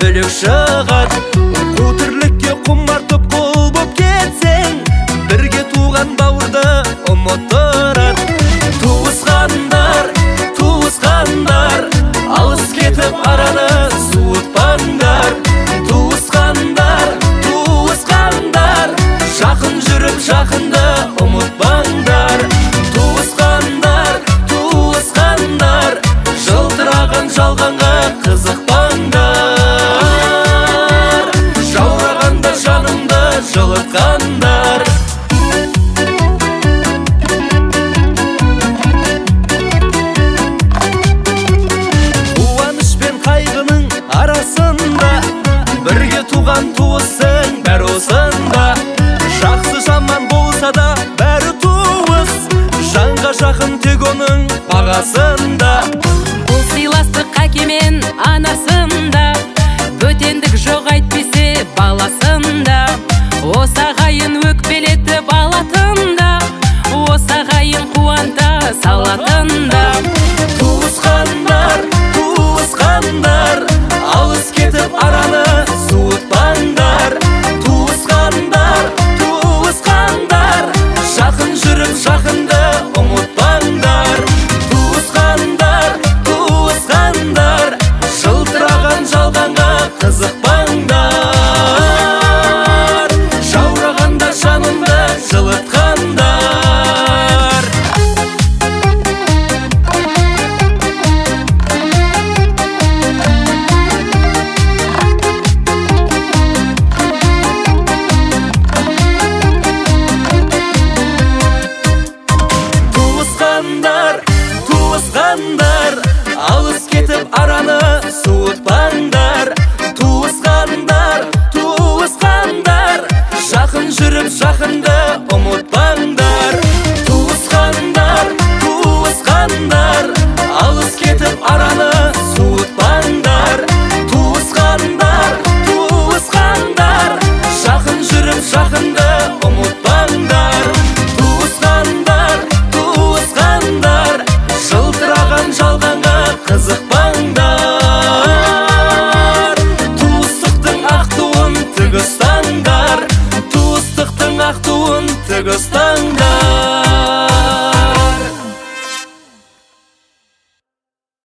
бөлек шығат. Қу тірлікке құмартып құл боп кетсең, бірге туған бауырды ұмыттырат. Туысқандар, туысқандар, алыс кетіп араны суытпаңдар. Туысқандар, туысқандар, жақын жүріп жақынды ұмытпаңдар. Туысқандар, туысқандар, жылтыраған жалғанға қызықпаңдар. Жаурағанда жанымды жылытқандар. Қуаныш пен қайғының арасында бірге туған туысың бәрі осында. Жақсы жаман болса да бәрі туыс, жанға жақын тек оның бағасында. Бұл сыйластық әке мен анасында, бөтендік жоқ әйтпесе баласында. Осы ағайын өкпелетіп алатында, осы ағайын қуанта салатында.